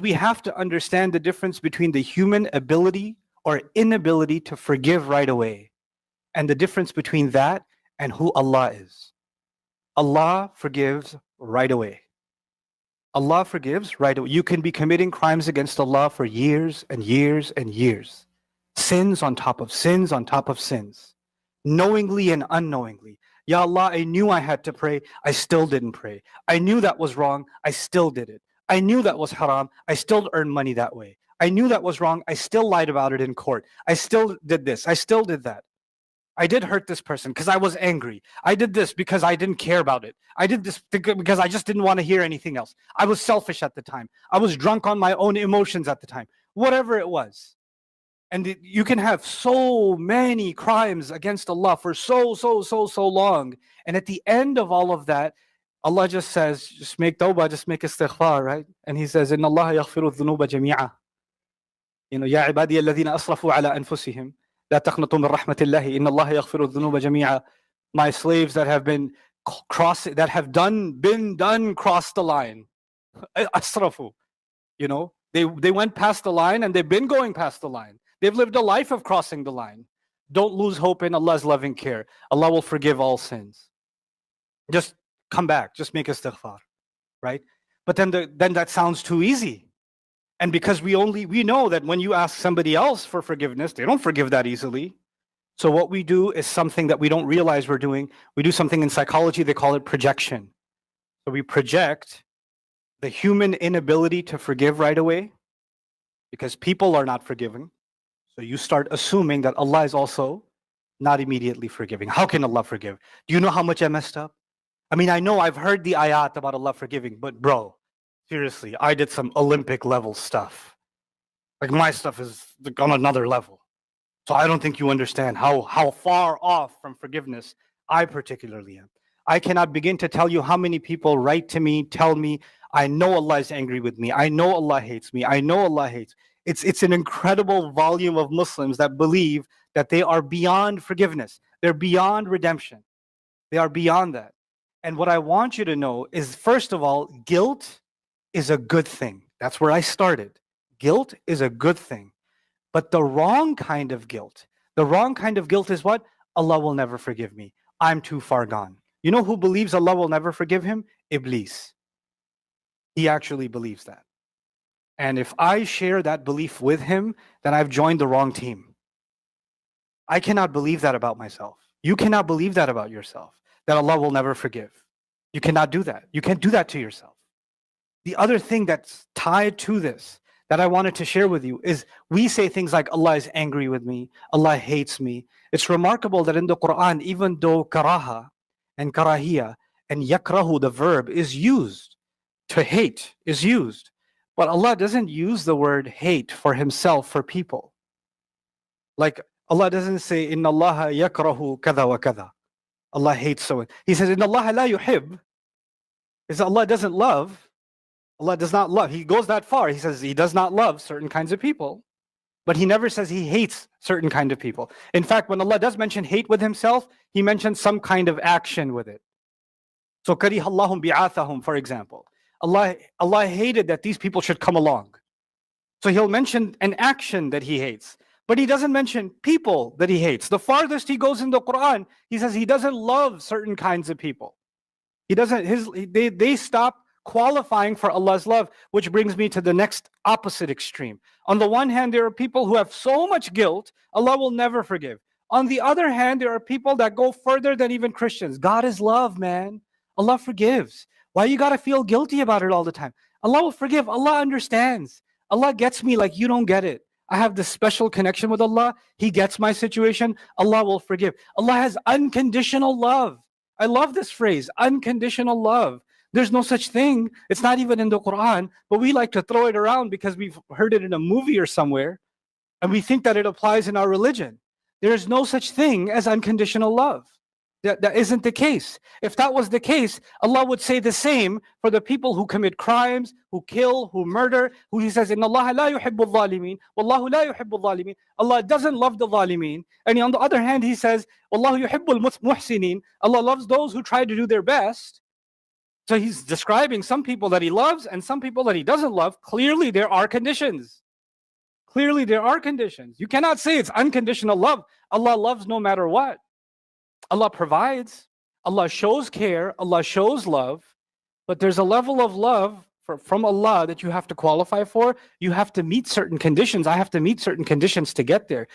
we have to understand the difference between the human ability or inability to forgive right away, and the difference between that and who Allah is. Allah forgives right away. Allah forgives right away. You can be committing crimes against Allah for years and years and years. Sins on top of sins on top of sins. Knowingly and unknowingly. Ya Allah, I knew I had to pray. I still didn't pray. I knew that was wrong. I still did it. I knew that was haram. I still earned money that way. I knew that was wrong. I still lied about it in court. I still did this. I still did that. I did hurt this person because I was angry. I did this because I didn't care about it. I did this because I just didn't want to hear anything else. I was selfish at the time. I was drunk on my own emotions at the time. Whatever it was. And you can have so many crimes against Allah for so long. And at the end of all of that, Allah just says, just make tawbah, just make istighfar, right? And He says, Inna Allah yaghfiru dhunuba jami'a. Ya ibadiya alladhina asrafu ala anfusihim. لا تقنطوا من رحمة الله إن الله يغفر الذنوب جميعا. My slaves that have been crossed the line. Asrafu. They went past the line and they've been going past the line. They've lived a life of crossing the line. Don't lose hope in Allah's loving care. Allah will forgive all sins. Just come back. Just make istighfar. Right? But then that sounds too easy. And because we know that when you ask somebody else for forgiveness, they don't forgive that easily. So what we do is something that we don't realize we're doing. We do something in psychology, they call it projection. So we project the human inability to forgive right away because people are not forgiving. So you start assuming that Allah is also not immediately forgiving. How can Allah forgive? Do you know how much I messed up? I mean, I know I've heard the ayat about Allah forgiving, but bro, seriously, I did some Olympic level stuff. Like my stuff is on another level. So I don't think you understand how far off from forgiveness I particularly am. I cannot begin to tell you how many people write to me, tell me, I know Allah is angry with me. I know Allah hates me. I know Allah hates. It's an incredible volume of Muslims that believe that they are beyond forgiveness. They're beyond redemption. They are beyond that. And what I want you to know is, first of all, guilt is a good thing. That's where I started. Guilt is a good thing. But the wrong kind of guilt is what? Allah will never forgive me. I'm too far gone. You know who believes Allah will never forgive him? Iblis. He actually believes that. And if I share that belief with him, then I've joined the wrong team. I cannot believe that about myself. You cannot believe that about yourself, that Allah will never forgive. You cannot do that. You can't do that to yourself. The other thing that's tied to this that I wanted to share with you is we say things like Allah is angry with me, Allah hates me. It's remarkable that in the Quran, even though karaha and karahiyah and yakrahu, the verb, is used, to hate is used, but Allah doesn't use the word hate for himself, for people. Like Allah doesn't say, Inna Allah yakrahu kada wa kada. Allah hates so. He says, Inna Allah la yuhib. Is Allah doesn't love. Allah does not love. He goes that far. He says he does not love certain kinds of people, but he never says he hates certain kind of people. In fact, when Allah does mention hate with himself, he mentions some kind of action with it. So kariha Allahum bi'athahum, for example. Allah hated that these people should come along. So he'll mention an action that he hates, but he doesn't mention people that he hates. The farthest he goes in the Quran, he says he doesn't love certain kinds of people. He doesn't. They stop qualifying for Allah's love, which brings me to the next opposite extreme. On the one hand, there are people who have so much guilt, Allah will never forgive. On the other hand, there are people that go further than even Christians. God is love, man. Allah forgives. Why you gotta feel guilty about it all the time? Allah will forgive. Allah understands. Allah gets me like you don't get it. I have this special connection with Allah. He gets my situation. Allah will forgive. Allah has unconditional love. I love this phrase, unconditional love. There's no such thing. It's not even in the Quran, but we like to throw it around because we've heard it in a movie or somewhere, and we think that it applies in our religion. There is no such thing as unconditional love. That isn't the case. If that was the case, Allah would say the same for the people who commit crimes, who kill, who murder, who He says, Inna Allah la yuhibbul zalimin, Wallahu la yuhibbul zalimin. Allah doesn't love the zalimin. And on the other hand, He says, Wallahu yuhibbul muhsinin. Allah loves those who try to do their best. So he's describing some people that he loves and some people that he doesn't love. Clearly, there are conditions. Clearly, there are conditions. You cannot say it's unconditional love. Allah loves no matter what. Allah provides. Allah shows care. Allah shows love. But there's a level of love from Allah that you have to qualify for. You have to meet certain conditions. I have to meet certain conditions to get there.